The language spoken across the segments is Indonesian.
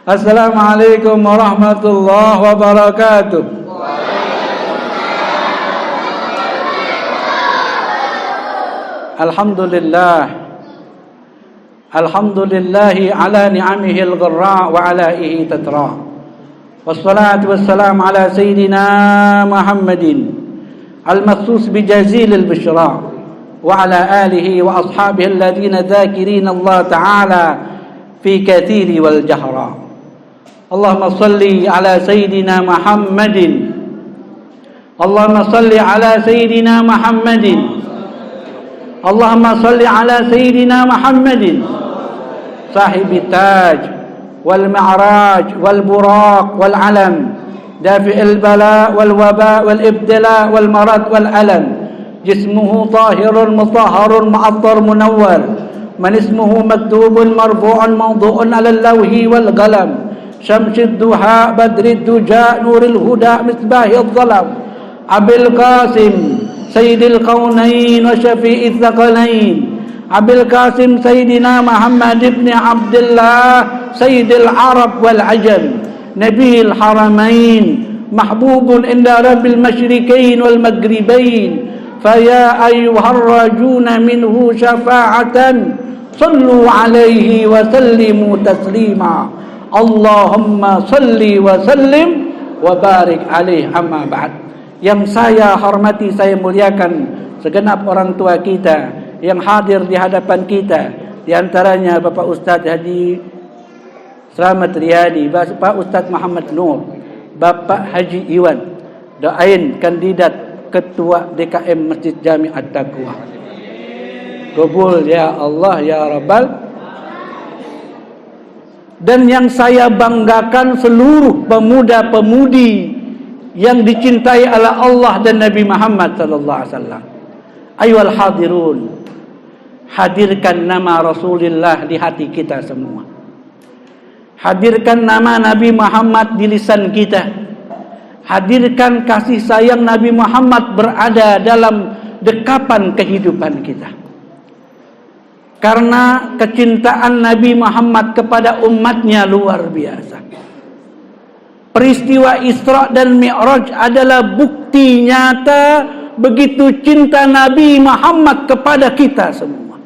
Assalamualaikum warahmatullahi wabarakatuh. Alhamdulillahi ala ni'amihi al-gharra wa alaihi tatra. Wassalatu wassalamu ala sayyidina Muhammadin al-makhsus bijazil al-bishra wa ala alihi wa ashabihi alladhina dhakirina Allah ta'ala fi kathiri wal jahra. Allahumma salli ala sayyidina Muhammadin. Allahumma salli ala sayyidina Muhammadin. Allahumma salli ala sayyidina Muhammadin sahibi taj wal ma'raj wal buraq wal alam dafi'il bala wal waba wal ibtila wal marad wal alam jismuhu tahirun mutahharun mu'attar munawwar man ismuhu maktubun marfu'un mawdu'un ala al-lawhi wal qalam syamsid duha badrid duja nuril huda misbahil zalam abil qasim sayyidil qaunain wa syafi'il thaqalain abil qasim sayyidina Muhammad ibn Abdullah sayyidil arab wal ajam nabiyil haramain mahbubun inda rabbil masyriqain wal maghribain faya ayyuhar rajuna minhu syafa'atan sallu alaihi wa sallimu taslima Allahumma salli wa sallim wa barik alaihi amma ba'd. Yang saya hormati, saya muliakan segenap orang tua kita yang hadir di hadapan kita, di antaranya Bapak Ustaz Haji Slamet Riyadi, Bapak Ustaz Muhammad Nur, Bapak Haji Iwan, doain kandidat ketua DKM Masjid Jami At-Taqwa. Qabul ya Allah ya Rabbal. Dan yang saya banggakan seluruh pemuda-pemudi yang dicintai oleh Allah dan Nabi Muhammad sallallahu alaihi wasallam. Ayyuhal hadirun, hadirkan nama Rasulullah di hati kita semua. Hadirkan nama Nabi Muhammad di lisan kita. Hadirkan kasih sayang Nabi Muhammad berada dalam dekapan kehidupan kita. Karena kecintaan Nabi Muhammad kepada umatnya luar biasa. Peristiwa Isra dan Mi'raj adalah bukti nyata begitu cinta Nabi Muhammad kepada kita semua.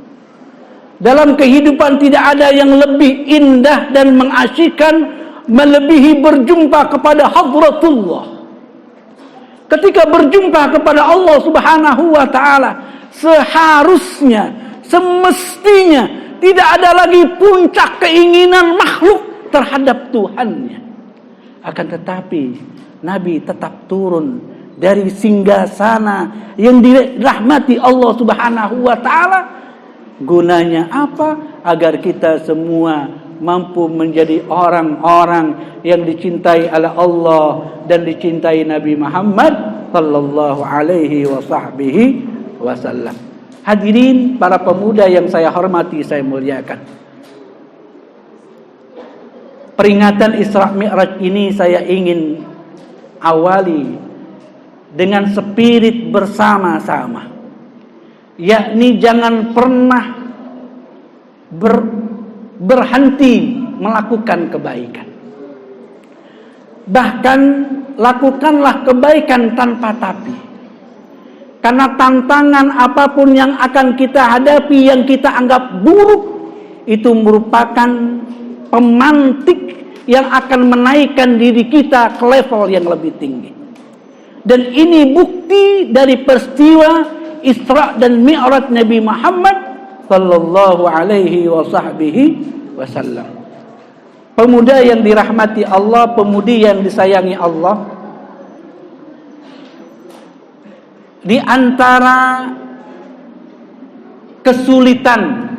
Dalam kehidupan tidak ada yang lebih indah dan mengasyikkan melebihi berjumpa kepada Hadratullah. Ketika berjumpa kepada Allah Subhanahu wa taala, seharusnya, semestinya tidak ada lagi puncak keinginan makhluk terhadap Tuhannya. Akan tetapi Nabi tetap turun dari singgasana yang dirahmati Allah Subhanahu wa taala. Gunanya apa? Agar kita semua mampu menjadi orang-orang yang dicintai oleh Allah dan dicintai Nabi Muhammad sallallahu alaihi wasallam. Hadirin para pemuda yang saya hormati, saya muliakan. Peringatan Isra Mi'raj ini saya ingin awali dengan spirit bersama-sama. Yakni jangan pernah berhenti melakukan kebaikan. Bahkan lakukanlah kebaikan tanpa tapi. Karena tantangan apapun yang akan kita hadapi, yang kita anggap buruk, itu merupakan pemantik yang akan menaikkan diri kita ke level yang lebih tinggi. Dan ini bukti dari peristiwa Isra dan Mi'raj Nabi Muhammad sallallahu alaihi wasallam. Pemuda yang dirahmati Allah, pemudi yang disayangi Allah, di antara kesulitan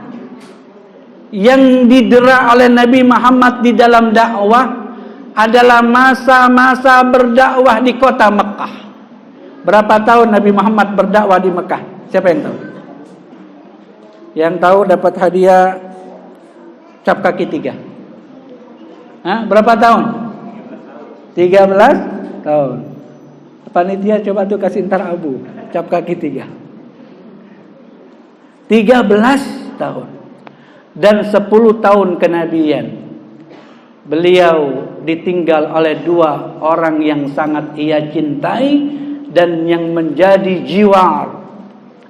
yang didera oleh Nabi Muhammad di dalam dakwah adalah masa-masa berdakwah di kota Mekah. Berapa tahun Nabi Muhammad berdakwah di Mekah? Siapa yang tahu? Yang tahu dapat hadiah cap kaki 3. Berapa tahun? 13 tahun. Panitia coba tuh kasih ntar abu cap kaki 3. 13 tahun. Dan 10 tahun kenabian. beliau ditinggal oleh dua orang yang sangat ia cintai dan yang menjadi jiwar.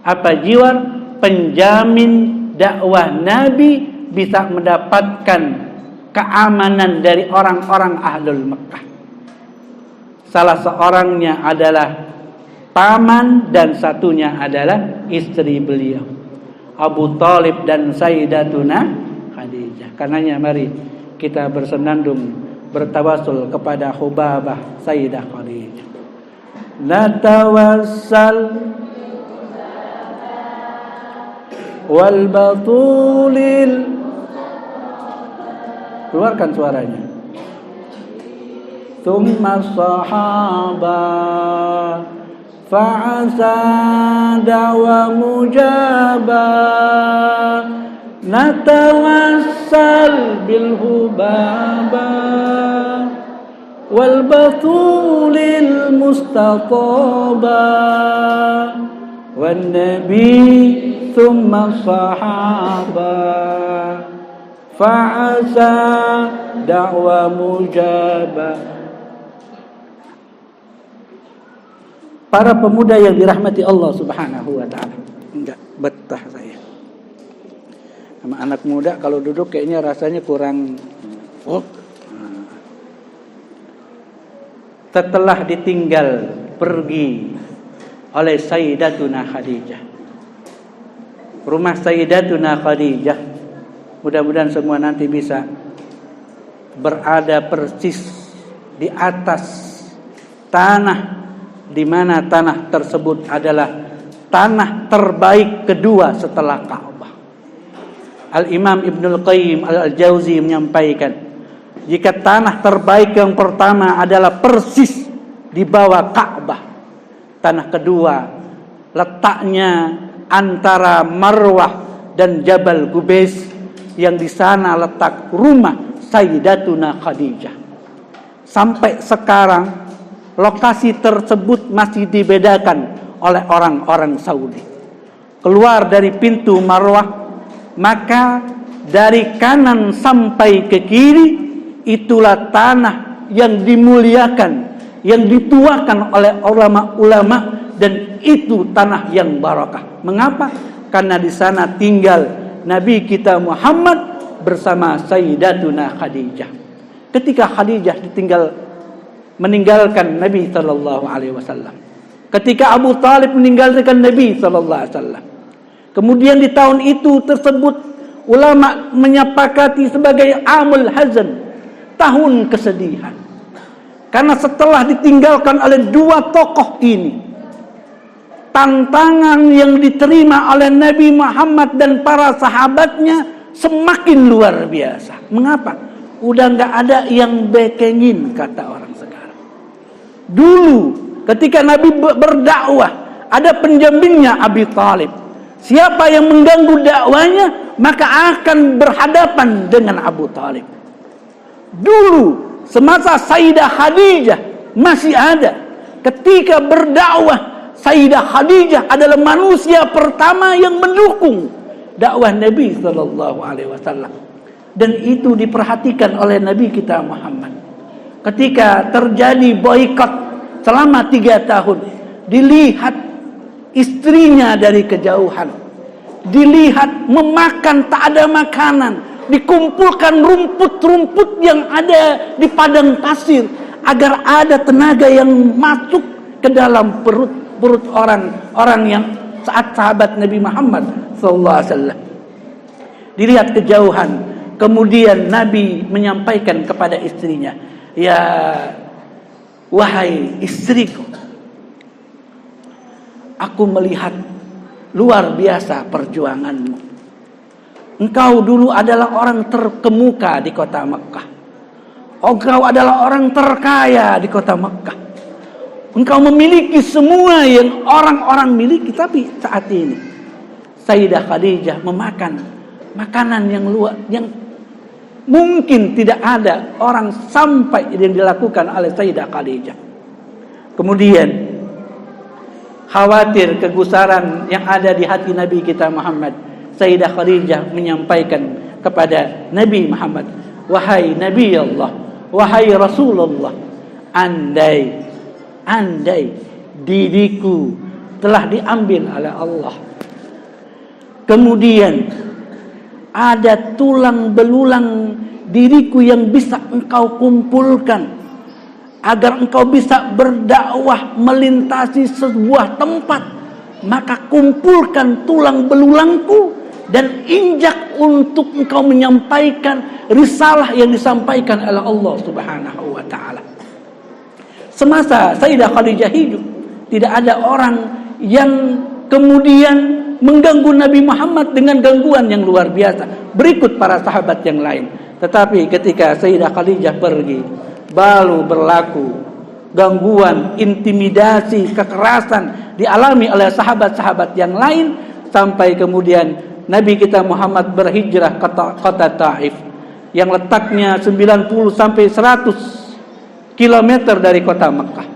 Apa jiwar? Penjamin dakwah Nabi bisa mendapatkan keamanan dari orang-orang ahlul Mekah. Salah seorangnya adalah paman dan satunya adalah istri beliau, Abu Thalib dan Sayyidatuna Khadijah. Karenanya mari kita bersenandung bertawasul kepada Hubabah Sayyidah Khadijah. Natawassal wal batulil, keluarkan suaranya. Thumma sahaba fa'asa da'wa mujaba, natawassal bil hubaba wal batulil mustataba wan nabi thumma sahaba fa'asa da'wa mujaba. Para pemuda yang dirahmati Allah Subhanahu wa taala. Enggak betah saya. Sama anak muda kalau duduk kayaknya rasanya kurang. Setelah ditinggal pergi oleh Sayyidatuna Khadijah, rumah Sayyidatuna Khadijah, mudah-mudahan semua nanti bisa berada persis di atas tanah di mana tanah tersebut adalah tanah terbaik kedua setelah Ka'bah. Al-Imam Ibnul Qayyim Al-Jauzi menyampaikan, jika tanah terbaik yang pertama adalah persis di bawah Ka'bah, tanah kedua letaknya antara Marwah dan Jabal Gubais, yang di sana letak rumah Sayyidatuna Khadijah. Sampai sekarang lokasi tersebut masih dibedakan oleh orang-orang Saudi. Keluar dari pintu Marwah, maka dari kanan sampai ke kiri itulah tanah yang dimuliakan, yang dituakan oleh ulama-ulama, dan itu tanah yang barakah. Mengapa? Karena di sana tinggal Nabi kita Muhammad bersama Sayyidatuna Khadijah. Ketika Khadijah meninggalkan Nabi sallallahu alaihi wasallam, ketika Abu Thalib meninggalkan Nabi sallallahu alaihi wasallam, kemudian di tahun itu tersebut ulama menyepakati sebagai amul hazan, tahun kesedihan. Karena setelah ditinggalkan oleh dua tokoh ini, tantangan yang diterima oleh Nabi Muhammad dan para sahabatnya semakin luar biasa. Mengapa? Udah nggak ada yang bekengin, kata orang sekarang. Dulu ketika Nabi berdakwah, ada penjaminnya Abi Thalib. Siapa yang mengganggu dakwanya, maka akan berhadapan dengan Abu Thalib. Dulu semasa Sayyidah Khadijah masih ada, ketika berdakwah, Sayyidah Khadijah adalah manusia pertama yang mendukung dakwah Nabi sallallahu alaihi wasallam. Dan itu diperhatikan oleh Nabi kita Muhammad. Ketika terjadi boikot selama 3 tahun, dilihat istrinya dari kejauhan, dilihat memakan tak ada makanan, dikumpulkan rumput-rumput yang ada di padang pasir agar ada tenaga yang masuk ke dalam perut orang yang sahabat Nabi Muhammad SAW. Dilihat kejauhan, kemudian Nabi menyampaikan kepada istrinya, ya wahai istriku, aku melihat luar biasa perjuanganmu. Engkau dulu adalah orang terkemuka di kota Mekah. Engkau adalah orang terkaya di kota Mekah. Engkau memiliki semua yang orang-orang miliki, tapi saat ini Sayyidah Khadijah memakan makanan yang mungkin tidak ada orang sampai yang dilakukan oleh Sayyidah Khadijah. Kemudian khawatir kegusaran yang ada di hati Nabi kita Muhammad, Sayyidah Khadijah menyampaikan kepada Nabi Muhammad, wahai Nabi Allah, wahai Rasulullah, andai diriku telah diambil oleh Allah, kemudian ada tulang belulang diriku yang bisa engkau kumpulkan agar engkau bisa berdakwah melintasi sebuah tempat, maka kumpulkan tulang belulangku dan injak untuk engkau menyampaikan risalah yang disampaikan oleh Allah Subhanahu wa taala. Semasa Sayyidah Khadijah hidup, tidak ada orang yang kemudian mengganggu Nabi Muhammad dengan gangguan yang luar biasa berikut para sahabat yang lain. Tetapi ketika Sayyidah Khadijah pergi, baru berlaku gangguan, intimidasi, kekerasan dialami oleh sahabat-sahabat yang lain, sampai kemudian Nabi kita Muhammad berhijrah ke kota Taif yang letaknya 90 sampai 100 kilometer dari kota Mekah.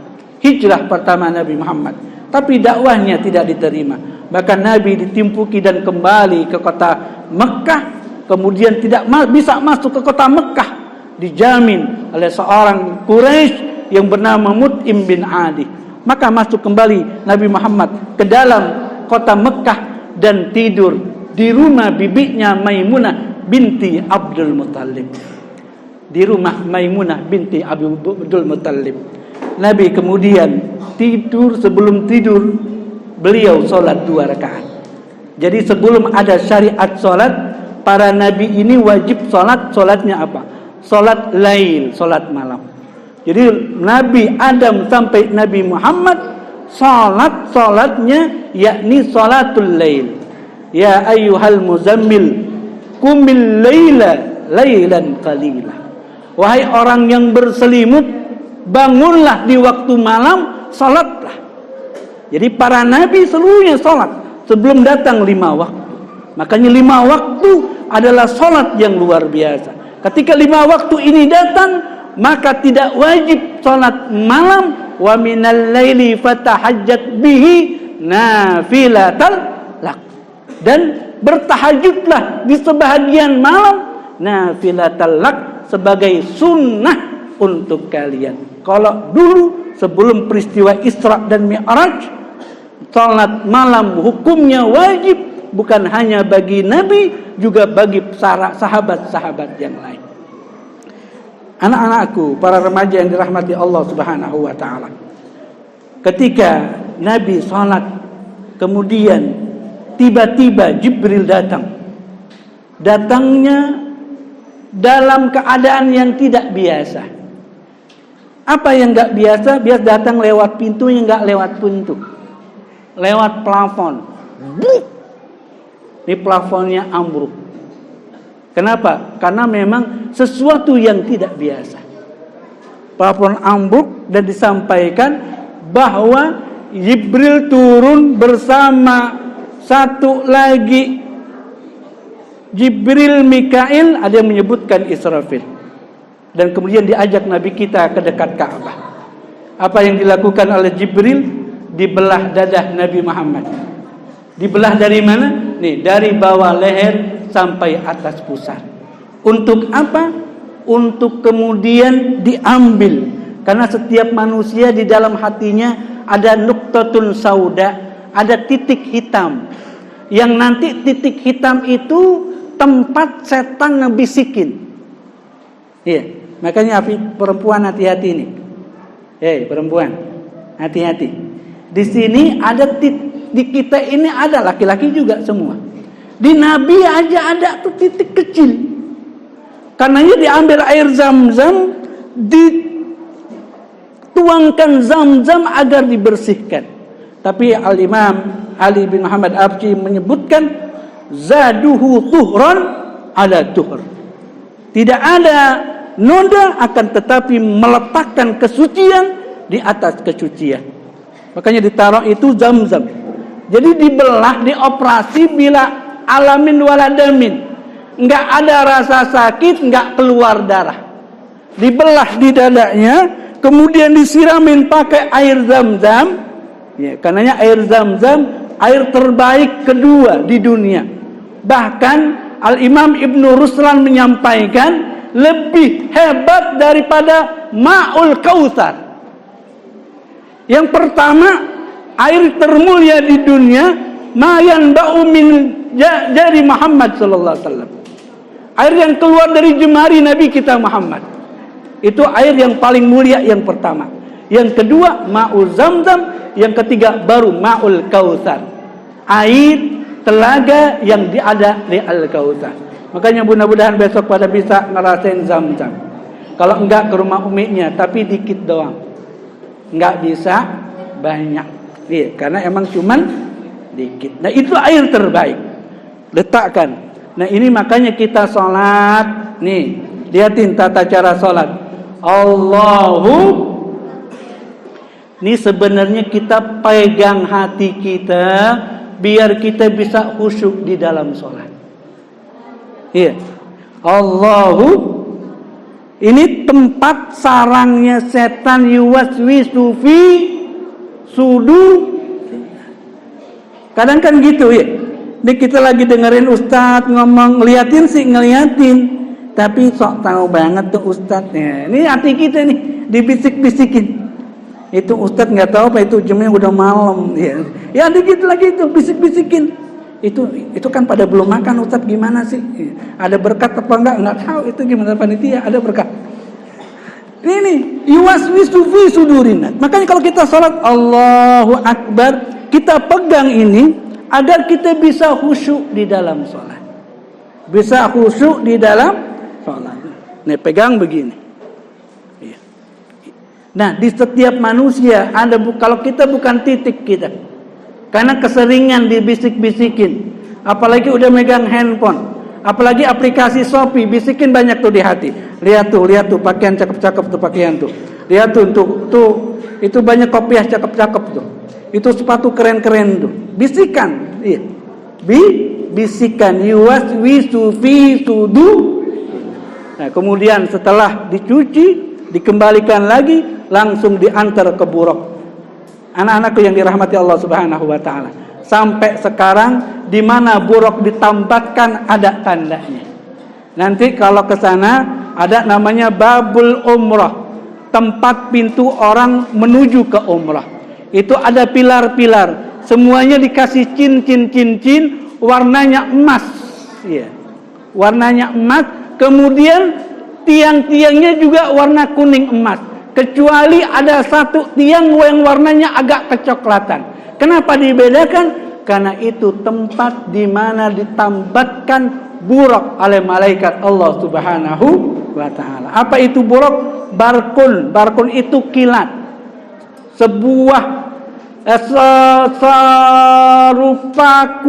Hijrah pertama Nabi Muhammad, tapi dakwahnya tidak diterima. Bahkan Nabi ditimpuki dan kembali ke kota Mekah, kemudian tidak bisa masuk ke kota Mekah, dijamin oleh seorang Quraisy yang bernama Mut'im bin Adi. Maka masuk kembali Nabi Muhammad ke dalam kota Mekah dan tidur di rumah bibinya Maimunah binti Abdul Muttalib. Di rumah Maimunah binti Abdul Muttalib. Nabi kemudian tidur, sebelum tidur beliau sholat 2 rakaat. Jadi sebelum ada syariat sholat, para nabi ini wajib sholatnya apa? Sholat lail, sholat malam. Jadi Nabi Adam sampai Nabi Muhammad sholatnya yakni sholatul lail. Ya ayyuhal muzammil qumil laila lailan qalila. Wahai orang yang berselimut, bangunlah di waktu malam, sholatlah. Jadi para nabi seluruhnya sholat sebelum datang 5 waktu. Makanya 5 waktu adalah sholat yang luar biasa. Ketika 5 waktu ini datang, maka tidak wajib sholat malam. Wa minal laili fatahajjat bihi nafilatal lak. Dan bertahajudlah di sebahagian malam nafilatal lak, sebagai sunnah untuk kalian. Kalau dulu sebelum peristiwa Isra dan Mi'raj, salat malam hukumnya wajib, bukan hanya bagi Nabi, juga bagi sahabat-sahabat yang lain. Anak-anakku, para remaja yang dirahmati Allah Subhanahu wa taala. Ketika Nabi salat, kemudian tiba-tiba Jibril datang. Datangnya dalam keadaan yang tidak biasa. Apa yang enggak biasa? Biasa datang lewat pintu, yang enggak lewat pintu, lewat plafon. Ini plafonnya ambruk. Kenapa? Karena memang sesuatu yang tidak biasa. Plafon ambruk dan disampaikan bahwa Jibril turun bersama satu lagi Jibril, Mikail, ada yang menyebutkan Israfil. Dan kemudian diajak Nabi kita ke dekat Ka'bah. Apa yang dilakukan oleh Jibril? Dibelah dadah Nabi Muhammad. Dibelah dari mana? Nih, dari bawah leher sampai atas pusar. Untuk apa? Untuk kemudian diambil. Karena setiap manusia di dalam hatinya ada nuqtatun sauda, ada titik hitam. Yang nanti titik hitam itu tempat setan ngebisikin. Iya, makanya perempuan hati-hati nih. Perempuan, hati-hati. Di sini ada di kita ini ada, laki-laki juga semua. Di Nabi aja ada tuh titik kecil. Karenanya diambil air Zam-Zam, dituangkan Zam-Zam agar dibersihkan. Tapi Al-Imam Ali bin Muhammad Abji menyebutkan zaduhu tuhran ala tuhr. Tidak ada noda, akan tetapi meletakkan kesucian di atas kesucian. Makanya ditaruh itu Zam-Zam. Jadi dibelah, dioperasi bila alamin waladamin. Enggak ada rasa sakit, enggak keluar darah. Dibelah di dadanya, kemudian disiramin pakai air Zam-Zam. Ya, karenanya air Zam-Zam air terbaik kedua di dunia. Bahkan Al-Imam Ibnu Ruslan menyampaikan, lebih hebat daripada Ma'ul Kautsar. Yang pertama, air termulia di dunia, ma yanba'u min jari Muhammad sallallahu alaihi wasallam. Air yang keluar dari jemari Nabi kita Muhammad. Itu air yang paling mulia yang pertama. Yang kedua, Ma'ul Zamzam. Yang ketiga, baru Ma'ul Kautsar. Air telaga yang ada di Al-Kautsar. Makanya mudah-mudahan besok pada bisa ngerasain Zamzam. Kalau enggak ke rumah uminya, tapi dikit doang. Enggak bisa banyak. Iya, karena emang cuman dikit. Nah, itu air terbaik. Letakkan. Nah, ini makanya kita sholat. Nih, lihatin tata cara sholat. Ini sebenarnya kita pegang hati kita biar kita bisa khusyuk di dalam sholat. Iya. Ini tempat sarangnya setan yuwaswisu fi sudur. Kadang kan gitu ya. Ini kita lagi dengerin ustadz ngomong, ngeliatin, tapi sok tahu banget tuh ustadznya. Ini hati kita nih dibisik-bisikin. Itu ustadz nggak tahu apa itu jamnya udah malam ya. Ya dikit lagi itu bisik-bisikin. Itu kan pada belum makan ustadz, gimana sih? Ada berkat apa enggak tahu, itu gimana panitia, ada berkat. Ini yuwaswisu fi sudurin. Makanya kalau kita salat Allahu Akbar, kita pegang ini agar kita bisa khusyuk di dalam salat. Bisa khusyuk di dalam salat. Nih pegang begini. Nah, di setiap manusia ada, kalau kita bukan titik kita, karena keseringan dibisik-bisikin, apalagi udah megang handphone, apalagi aplikasi Shopee, bisikin banyak tuh di hati. Lihat tuh pakaian cakep-cakep tuh pakaian tuh. Lihat tuh itu banyak kopiah cakep-cakep tuh. Itu sepatu keren-keren tuh. Bisikan, iya. Bisikan yuwaswisu fi sudur. Nah, kemudian setelah dicuci, dikembalikan lagi, langsung diantar ke buruk. Anak-anakku yang dirahmati Allah Subhanahu wa taala. Sampai sekarang di mana buruk ditambatkan ada tandanya. Nanti kalau ke sana ada namanya Babul Umrah, tempat pintu orang menuju ke umrah. Itu ada pilar-pilar, semuanya dikasih cincin warnanya emas. Iya. Warnanya emas, kemudian tiang-tiangnya juga warna kuning emas. Kecuali ada satu tiang yang warnanya agak kecoklatan. Kenapa dibedakan? Karena itu tempat di mana ditambatkan buruk oleh malaikat Allah Subhanahu wa taala. Apa itu buruk? Barkun. Barkun itu kilat. Sebuah serupa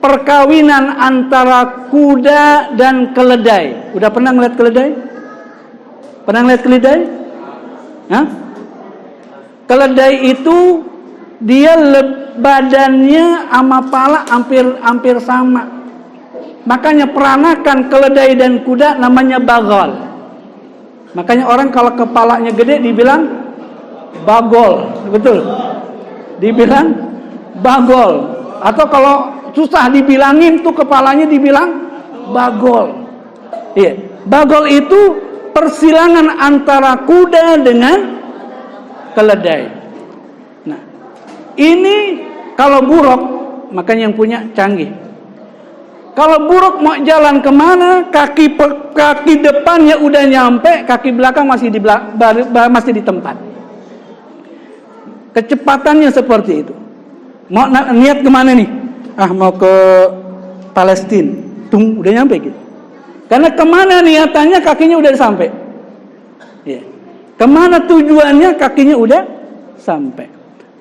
perkawinan antara kuda dan keledai. Udah pernah ngeliat keledai? Pernah ngeliat keledai? Hah? Keledai itu dia badannya sama pala hampir sama. Makanya peranakan keledai dan kuda namanya bagol. Makanya orang kalau kepalanya gede dibilang bagol, betul? Dibilang bagol. Atau kalau susah dibilangin tuh kepalanya dibilang bagol. Iya, bagol itu persilangan antara kuda dengan keledai. Nah, ini kalau buruk, makanya yang punya canggih. Kalau buruk mau jalan kemana, kaki depannya udah nyampe, kaki belakang masih di tempat. Kecepatannya seperti itu. Mau niat kemana nih? Mau ke Palestina, udah nyampe gitu. Karena kemana niatannya kakinya udah sampai. Ya. Kemana tujuannya kakinya udah sampai.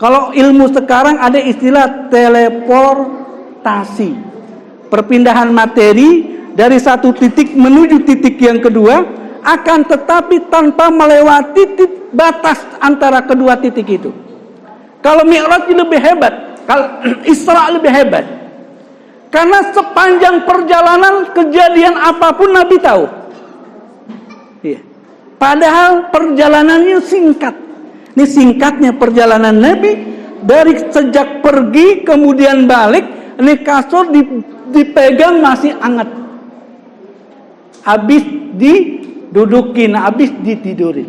Kalau ilmu sekarang ada istilah teleportasi. Perpindahan materi dari satu titik menuju titik yang kedua, akan tetapi tanpa melewati batas antara kedua titik itu. Kalau Mi'raj lebih hebat, kalau Isra lebih hebat. Karena sepanjang perjalanan kejadian apapun Nabi tahu. Iya. Padahal perjalanannya singkat. Ini singkatnya perjalanan Nabi dari sejak pergi kemudian balik, ini kasur dipegang masih hangat. habis didudukin, habis ditidurin.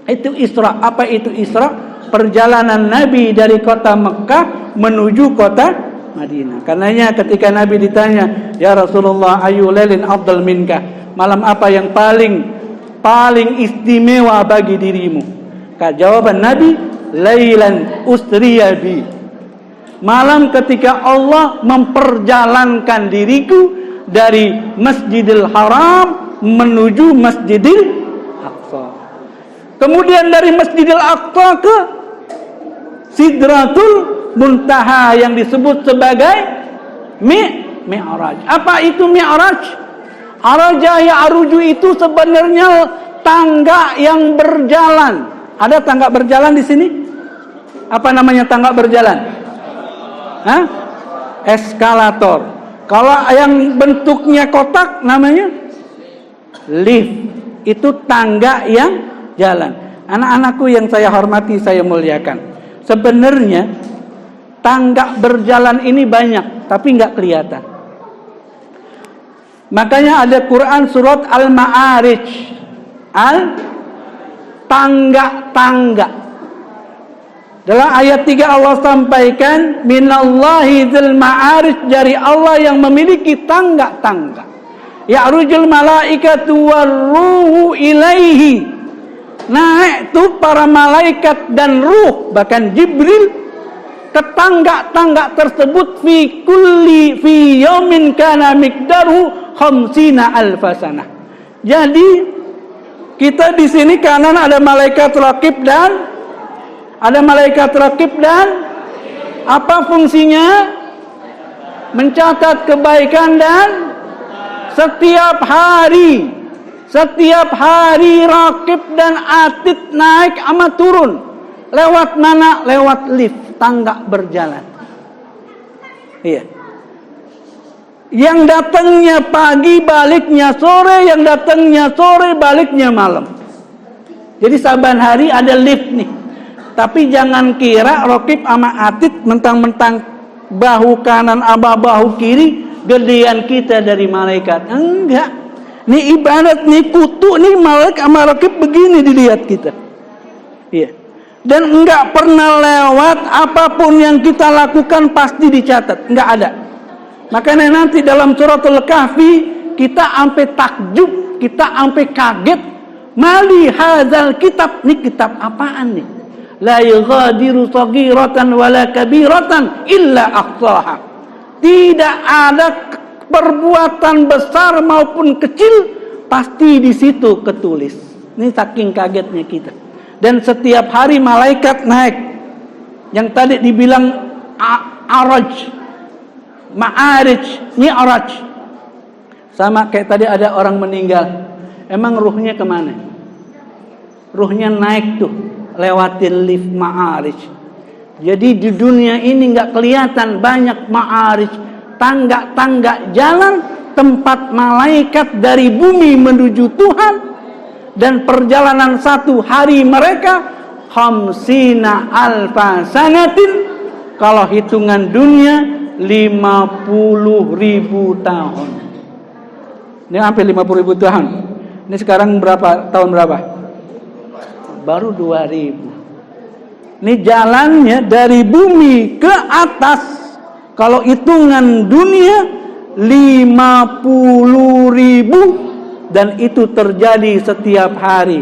Itu Isra. Apa itu Isra? Perjalanan Nabi dari kota Mekah menuju kota Madinah. Karenanya ketika Nabi ditanya, "Ya Rasulullah, ayu lailin afdal minka?" Malam apa yang paling istimewa bagi dirimu? Jawaban Nabi, "Lailan usriya bi." Malam ketika Allah memperjalankan diriku dari Masjidil Haram menuju Masjidil Aqsa. Kemudian dari Masjidil Aqsa ke Sidratul Muntaha yang disebut sebagai Mi'raj. Apa itu Mi'raj? Araja ya'ruju itu sebenarnya tangga yang berjalan. Ada tangga berjalan di sini? Apa namanya tangga berjalan? Hah? Eskalator. Kalau yang bentuknya kotak namanya lift. Itu tangga yang jalan. Anak-anakku yang saya hormati, saya muliakan. Sebenarnya tangga berjalan ini banyak, tapi nggak kelihatan. Makanya ada Quran surat Al-Ma'arij. Tangga-tangga. Dalam ayat 3 Allah sampaikan, "Minallahi dzil ma'arij," dari Allah yang memiliki tangga-tangga. Ya'rujul malaikatu warruhu ilaihi. Naik tuh para malaikat dan ruh, bahkan Jibril ke tangga-tangga tersebut fi yaumin kana miqdaru khamsina alfasana. Jadi kita di sini kanan ada malaikat raqib dan apa fungsinya? Mencatat kebaikan dan setiap hari raqib dan atid naik sama turun. Lewat mana? Lewat lift, tangga berjalan. Iya. Yang datangnya pagi, baliknya sore, yang datangnya sore, baliknya malam. Jadi saban hari ada lift nih. Tapi jangan kira raqib sama atid mentang-mentang bahu kanan sama bahu kiri gedean kita dari malaikat. Enggak. Nih ibarat nih kutu nih malaikat sama raqib begini dilihat kita. Iya. Dan enggak pernah lewat, apapun yang kita lakukan pasti dicatat. Enggak ada. Makanya nanti dalam suratul Kahfi kita sampai takjub, kita sampai kaget. Mali hadzal kitab, nih kitab apaan nih? La yughadiru saghiratan wala kabiratan illa ahsaha. Tidak ada perbuatan besar maupun kecil pasti di situ ketulis. Ini saking kagetnya kita. Dan setiap hari malaikat naik. Yang tadi dibilang Araj, Ma'arij, Mi'raj. Sama kayak tadi ada orang meninggal. Emang ruhnya kemana? Ruhnya naik tuh, lewatin lift Ma'arij. Jadi di dunia ini nggak kelihatan banyak Ma'arij, tangga-tangga jalan tempat malaikat dari bumi menuju Tuhan. Dan perjalanan satu hari mereka khamsina alfa sanatin, kalau hitungan dunia 50.000 tahun. Ini hampir 50.000 tahun. Ini sekarang tahun berapa? Baru 2000. Ini jalannya dari bumi ke atas, kalau hitungan dunia 50.000. Dan itu terjadi setiap hari.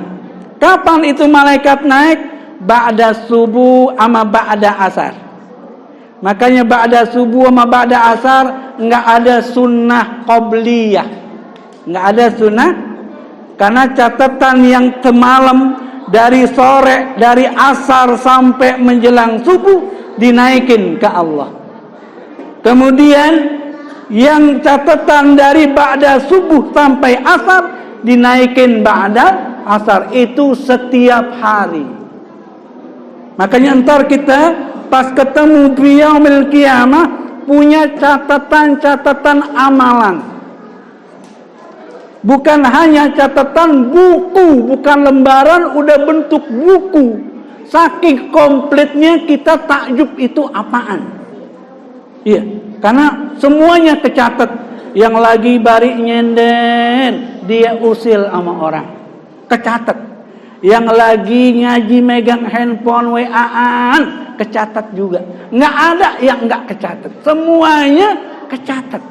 Kapan itu malaikat naik? Ba'da subuh ama ba'da asar. Makanya ba'da subuh ama ba'da asar enggak ada sunnah qabliyah. Enggak ada sunnah. Karena catatan yang semalam dari sore, dari asar sampai menjelang subuh dinaikin ke Allah. Kemudian yang catatan dari ba'da subuh sampai asar dinaikin ba'da asar, itu setiap hari. Makanya ntar kita pas ketemu yaumil qiyamah punya catatan-catatan amalan. Bukan hanya catatan buku, bukan lembaran, udah bentuk buku. Saking komplitnya kita takjub itu apaan. Iya, karena semuanya kecatat. Yang lagi bari nyenden, dia usil sama orang. Kecatat. Yang lagi ngaji megang handphone WA-an, kecatat juga. Nggak ada yang nggak kecatat. Semuanya kecatat.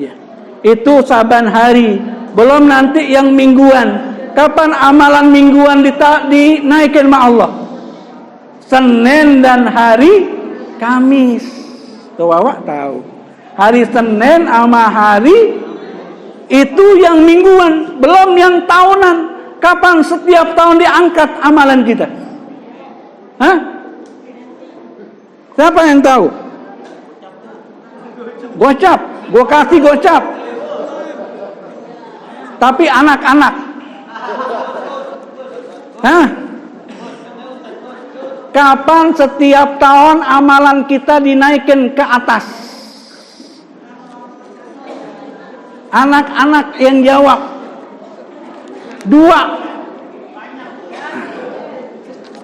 Ya. Itu saban hari. Belum nanti yang mingguan. Kapan amalan mingguan dinaikin sama Allah? Senin dan hari Kamis. Tuh Wawak tahu. Hari Senin sama hari itu yang mingguan, belum yang tahunan. Kapan setiap tahun diangkat amalan kita? Hah? Siapa yang tahu? Gocap, gua kasih gocap. Tapi anak-anak. Hah? Kapan setiap tahun amalan kita dinaikin ke atas? Anak-anak yang jawab. 2.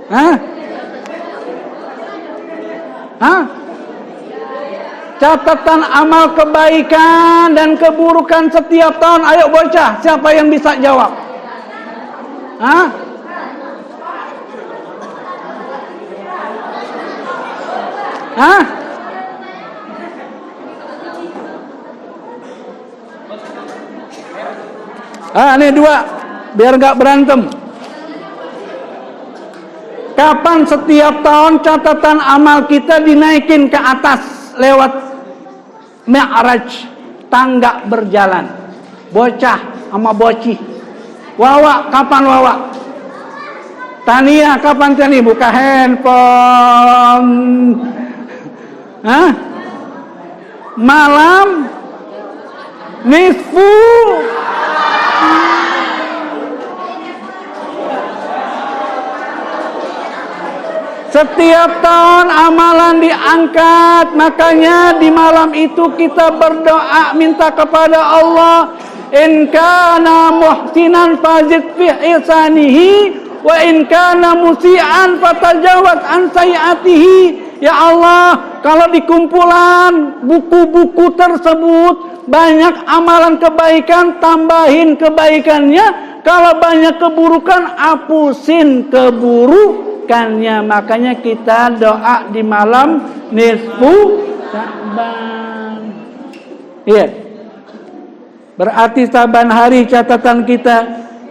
Hah? Hah? Catatan amal kebaikan dan keburukan setiap tahun. Ayo bocah, siapa yang bisa jawab? Hah? Hah? Ini 2, biar gak berantem. Kapan setiap tahun catatan amal kita dinaikin ke atas lewat Mi'raj, tangga berjalan. Bocah sama bocih. Wawa, kapan Wawa? Tania, kapan Tania? Buka handphone. Hah? Malam nisfu. Setiap tahun amalan diangkat. Makanya di malam itu kita berdoa minta kepada Allah, in kana muhsinan fazid fi ihsanihi wa in kana musian fatajawaz an sayiatihi. Ya Allah, kalau di kumpulan buku-buku tersebut banyak amalan kebaikan, tambahin kebaikannya. Kalau banyak keburukan, hapusin keburukannya. Makanya kita doa di malam nisfu Sa'ban. Iya. Berarti saban hari catatan kita,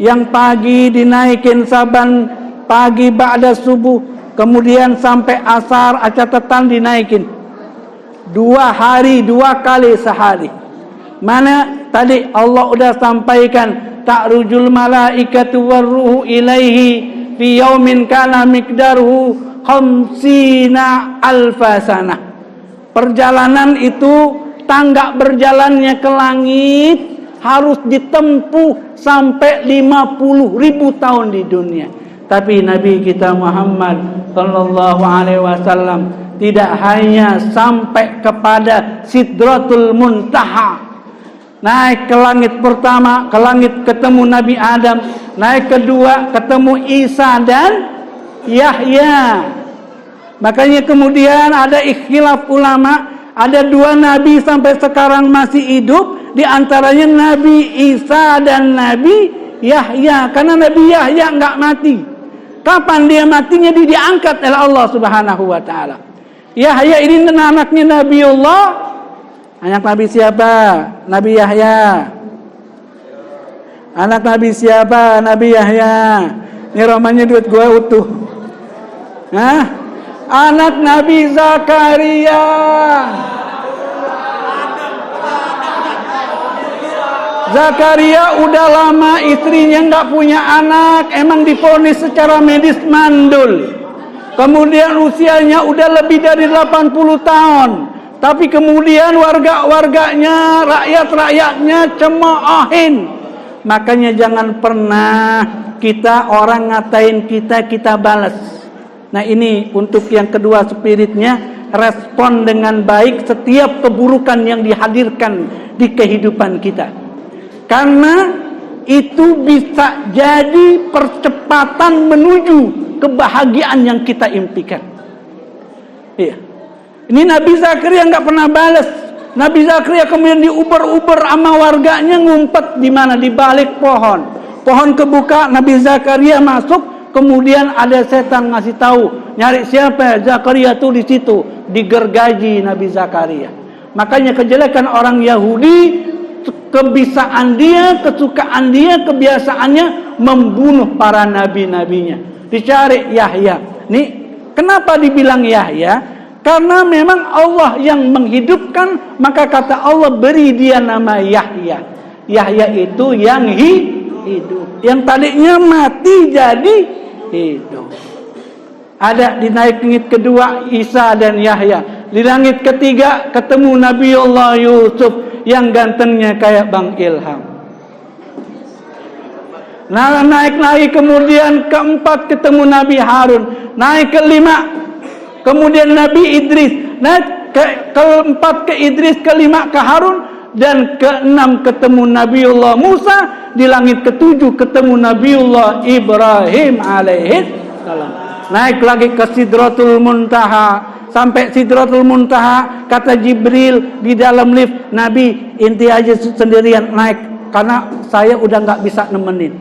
yang pagi dinaikin saban pagi ba'da subuh, kemudian sampai asar catatan dinaikin 2 hari 2 kali sehari. Mana tadi Allah udah sampaikan, ta'rujul malaikatu warruhu ilaihi fi yaumin kana miqdaruhu khamsina alfasanah. Perjalanan itu, tangga berjalannya ke langit harus ditempuh sampai 50.000 tahun di dunia. Tapi Nabi kita Muhammad sallallahu alaihi wasallam tidak hanya sampai kepada Sidratul Muntaha, naik ke langit pertama, ke langit ketemu Nabi Adam, naik kedua ketemu Isa dan Yahya. Makanya kemudian ada ikhtilaf ulama, ada 2 nabi sampai sekarang masih hidup, di antaranya Nabi Isa dan Nabi Yahya. Karena Nabi Yahya enggak mati. Kapan dia matinya? Dia diangkat oleh Allah Subhanahu wa taala. Yahya ini anaknya Nabiullah. Anak Nabi siapa? Nabi Yahya. Anak Nabi siapa? Nabi Yahya. Ini romannya duit gue utuh. Hah? Anak Nabi Zakaria. Zakaria udah lama istrinya nggak punya anak, emang divonis secara medis mandul. Kemudian usianya udah lebih dari 80 tahun. Tapi kemudian warga-warganya, rakyat-rakyatnya cemoohin. Makanya jangan pernah kita orang ngatain kita balas. Nah ini untuk yang kedua spiritnya, respon dengan baik setiap keburukan yang dihadirkan di kehidupan kita. Karena itu bisa jadi percepatan menuju kebahagiaan yang kita impikan. Iya. Ini Nabi Zakaria nggak pernah balas. Nabi Zakaria kemudian diuber-uber sama warganya, ngumpet di mana? Di balik pohon. Pohon kebuka, Nabi Zakaria masuk, kemudian ada setan ngasih tahu, nyari siapa? Zakaria tuh di situ, digergaji Nabi Zakaria. Makanya kejelekan orang Yahudi, kebiasaan dia, kesukaan dia, kebiasaannya membunuh para nabi-nabinya. Dicari Yahya. Nih, kenapa dibilang Yahya? Karena memang Allah yang menghidupkan, maka kata Allah beri dia nama Yahya. Yahya itu yang hidup. Yang tadinya mati jadi hidup. Ada di langit kedua Isa dan Yahya. Di langit ketiga ketemu Nabiullah Yusuf yang gantengnya kayak Bang Ilham. Nah, naik lagi kemudian keempat ketemu Nabi Harun. Naik kelima kemudian Nabi Idris. Naik keempat ke Idris, kelima ke Harun, dan keenam ketemu Nabiullah Musa. Di langit ketujuh ketemu Nabiullah Ibrahim alaihi salam. Naik lagi ke Sidratul Muntaha. Sampai Sidratul Muntaha, kata Jibril di dalam lift, Nabi inti aja sendirian naik, karena saya udah gak bisa nemenin.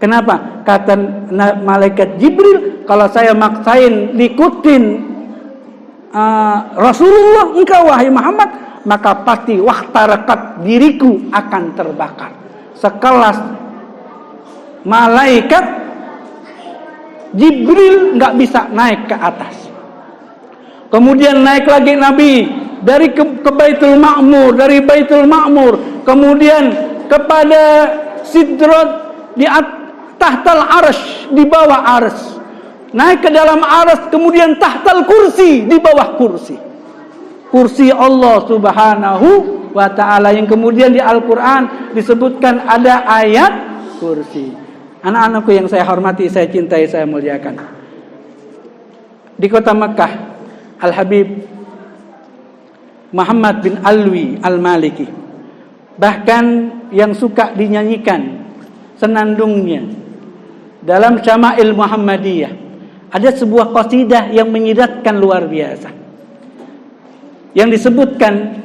Kenapa? Kata malaikat Jibril, kalau saya maksain ngikutin Rasulullah engkau wahai Muhammad, maka pasti wahtarakat diriku akan terbakar. Sekelas malaikat Jibril nggak bisa naik ke atas. Kemudian naik lagi Nabi dari ke Baitul Ma'mur, dari Baitul Ma'mur, kemudian kepada Sidrat di tahtal arsh, di bawah arsh. Naik ke dalam arsh, kemudian tahtal kursi, di bawah kursi. Kursi Allah Subhanahu wa ta'ala, yang kemudian di Al-Quran disebutkan ada ayat kursi. Anak-anakku yang saya hormati, saya cintai, saya muliakan. Di kota Mekah, Al-Habib Muhammad bin Alwi Al-Maliki, bahkan yang suka dinyanyikan senandungnya dalam Syama'il Muhammadiyah, ada sebuah qasidah yang menyiratkan luar biasa, yang disebutkan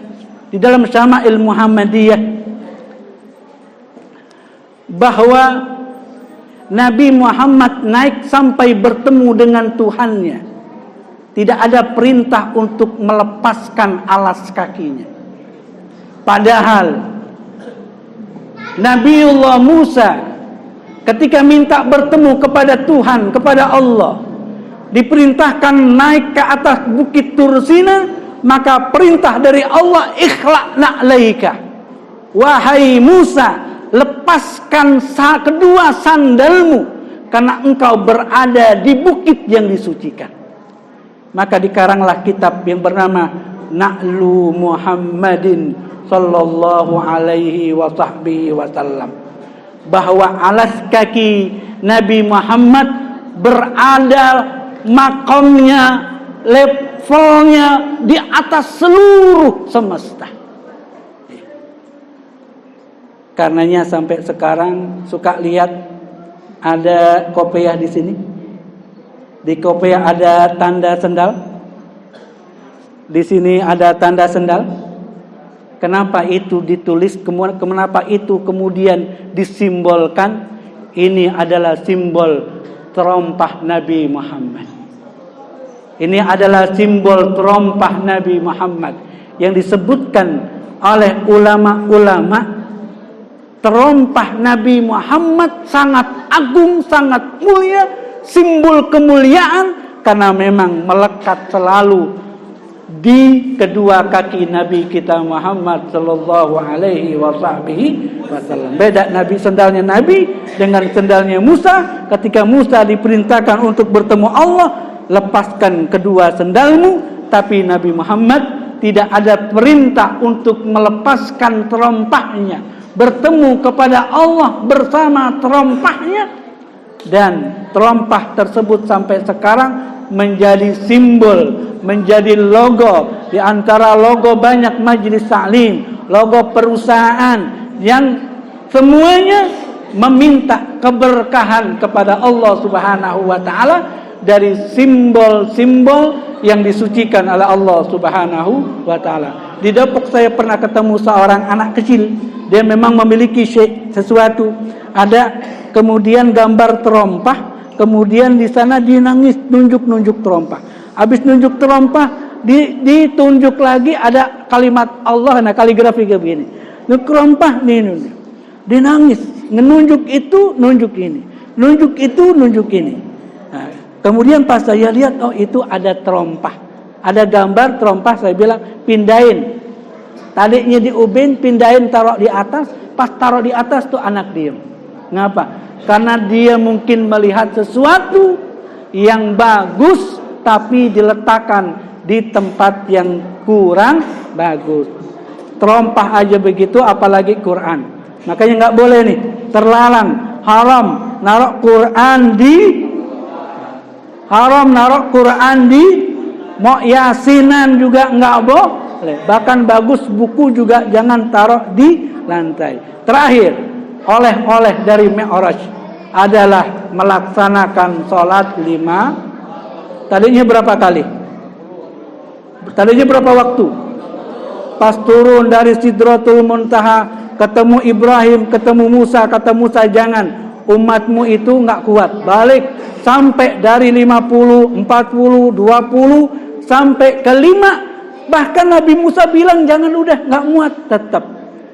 di dalam Syama'il Muhammadiyah bahwa Nabi Muhammad naik sampai bertemu dengan Tuhannya, tidak ada perintah untuk melepaskan alas kakinya. Padahal Nabiullah Musa ketika minta bertemu kepada Tuhan, kepada Allah, diperintahkan naik ke atas bukit Tursina, maka perintah dari Allah, ikhlaq na'laika, wahai Musa, lepaskan kedua sandalmu, karena engkau berada di bukit yang disucikan. Maka dikaranglah kitab yang bernama Na'lu Muhammadin sallallahu alaihi wa sahbihi wasallam, bahwa alas kaki Nabi Muhammad berada makamnya, levelnya di atas seluruh semesta. Karenanya sampai sekarang suka lihat ada kopiah di sini. Di kopiah ada tanda sendal. Di sini ada tanda sendal. Kenapa itu ditulis? Kenapa itu kemudian disimbolkan? Ini adalah simbol terompah Nabi Muhammad. Ini adalah simbol terompah Nabi Muhammad yang disebutkan oleh ulama-ulama. Terompah Nabi Muhammad sangat agung, sangat mulia, simbol kemuliaan, karena memang melekat selalu di kedua kaki Nabi kita Muhammad sallallahu alaihi wasallam. Beda Nabi, sendalnya Nabi dengan sendalnya Musa. Ketika Musa diperintahkan untuk bertemu Allah, lepaskan kedua sendalmu, tapi Nabi Muhammad tidak ada perintah untuk melepaskan terompahnya, bertemu kepada Allah bersama terompahnya. Dan terompah tersebut sampai sekarang menjadi simbol, menjadi logo di antara logo banyak majelis taklim, logo perusahaan yang semuanya meminta keberkahan kepada Allah Subhanahu wa taala dari simbol-simbol yang disucikan oleh Allah Subhanahu wa taala. Di Depok saya pernah ketemu seorang anak kecil. Dia memang memiliki sesuatu. Ada kemudian gambar terompah. Kemudian di sana dia nangis nunjuk terompah. Habis nunjuk terompah, ditunjuk lagi ada kalimat Allah. Nah, kaligrafi kayak begini. Terompah nih. Dia nangis. Nunjuk itu, nunjuk ini. Nunjuk itu, nunjuk ini. Nah, kemudian pas saya lihat, oh itu ada terompah. Ada gambar terompah, saya bilang pindahin. Tadinya diubin, pindahin taruh di atas. Pas taruh di atas tuh anak diem. Ngapa? Karena dia mungkin melihat sesuatu yang bagus, tapi diletakkan di tempat yang kurang bagus. Terompah aja begitu, apalagi Quran. Makanya nggak boleh nih, terlarang, haram naruh Quran di mau yasinan juga nggak boleh. Bahkan bagus buku juga jangan taruh di lantai. Terakhir, oleh-oleh dari Mi'raj adalah melaksanakan sholat 5. Tadinya berapa kali? Tadinya berapa waktu? Pas turun dari Sidratul Muntaha, ketemu Ibrahim, ketemu Musa, kata Musa jangan, umatmu itu nggak kuat. Balik sampai dari 50, 40, 20 sampai ke 5. Bahkan Nabi Musa bilang jangan, udah nggak muat, tetap.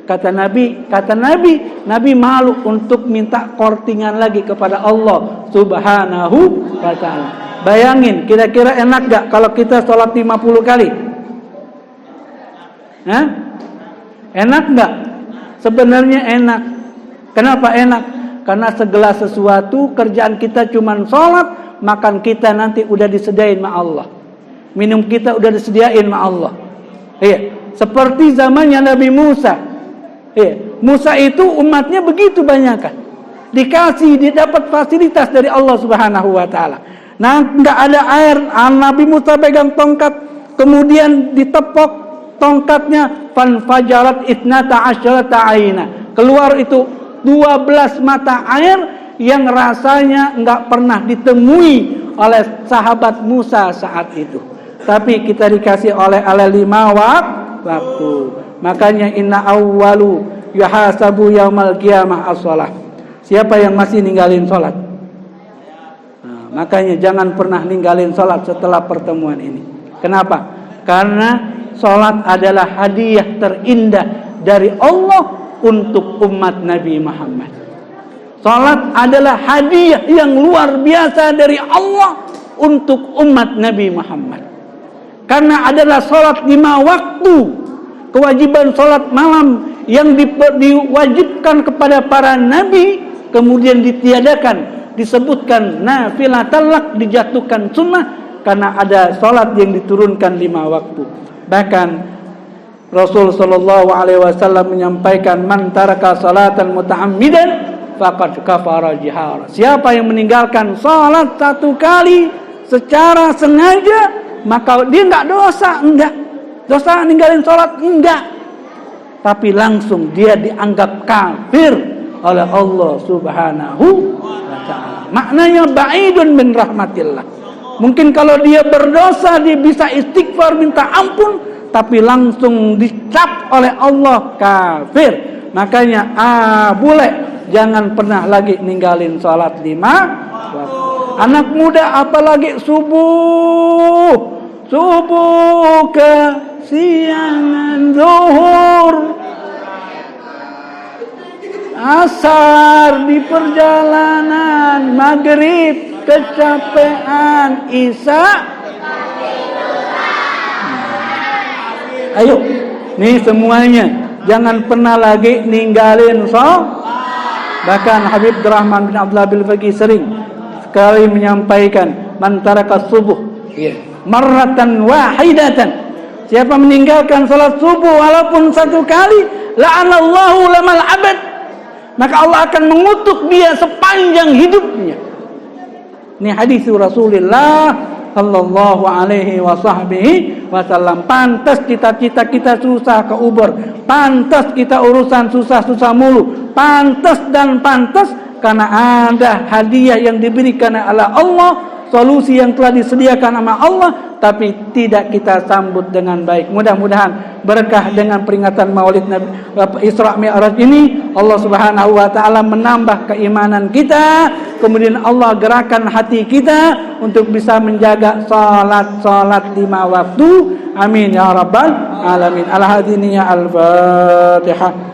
Kata Nabi malu untuk minta kortingan lagi kepada Allah Subhanahu wa ta'ala. Bayangin, kira-kira enak gak kalau kita sholat 50 kali? Hah? Enak gak? Sebenarnya enak. Kenapa enak? Karena segala sesuatu kerjaan kita cuman sholat, makan kita nanti udah disediain sama Allah. Minum kita udah disediain sama Allah. Iya, seperti zamannya Nabi Musa. Iya, Musa itu umatnya begitu banyak kan. Dikasih, didapat fasilitas dari Allah Subhanahu wa taala. Nah, enggak ada air, Nabi Musa pegang tongkat, kemudian ditepok tongkatnya, fanfajarat itnata asyarata aina. Keluar itu 12 mata air yang rasanya enggak pernah ditemui oleh sahabat Musa saat itu. Tapi kita dikasih oleh 5 waktu. Makanya inna awwalu yuhasabu yaumal qiyamah as-shalah. Siapa yang masih ninggalin sholat? Nah, makanya jangan pernah ninggalin sholat setelah pertemuan ini. Kenapa? Karena sholat adalah hadiah terindah dari Allah untuk umat Nabi Muhammad. Sholat adalah hadiah yang luar biasa dari Allah untuk umat Nabi Muhammad. Karena adalah sholat 5 waktu. Kewajiban sholat malam yang diwajibkan kepada para nabi, kemudian ditiadakan, disebutkan nafilah talak, dijatuhkan sunnah, karena ada sholat yang diturunkan 5 waktu. Bahkan Rasul sallallahu alaihi wasallam menyampaikan, man taraka salatan muta'ammidan faqad kafara jihara. Siapa yang meninggalkan salat 1 kali secara sengaja, maka dia enggak dosa, dosa ninggalin salat enggak. Tapi langsung dia dianggap kafir oleh Allah Subhanahu wa taala. Maknanya ba'idun min rahmatillah. Mungkin kalau dia berdosa dia bisa istighfar minta ampun, tapi langsung dicap oleh Allah kafir. Makanya bule jangan pernah lagi ninggalin salat 5 waktu. Anak muda apalagi subuh ke siangan, zuhur, asar di perjalanan, maghrib kecapean, isya. Ayo, nih semuanya jangan pernah lagi ninggalin sholat. Bahkan Habib Rahman bin Abdullah bin Faqih sering sekali menyampaikan, man taraka subuh marratan wahidatan. Siapa meninggalkan salat subuh walaupun 1 kali, la'anallahu lamal abad, maka Allah akan mengutuk dia sepanjang hidupnya. Ini hadis Rasulullah sallallahu alaihi wasallam. Pantas cita-cita kita susah ke Uber, pantas kita urusan susah-susah mulu, pantas dan pantas karena ada hadiah yang diberikan oleh Allah, solusi yang telah disediakan sama Allah, tapi tidak kita sambut dengan baik. Mudah-mudahan berkah dengan peringatan Maulid Nabi Isra Mi'raj ini, Allah Subhanahu wa taala menambah keimanan kita, kemudian Allah gerakan hati kita untuk bisa menjaga salat 5 waktu. Amin ya rabbal alamin. Al-hadiniya al-Fatihah.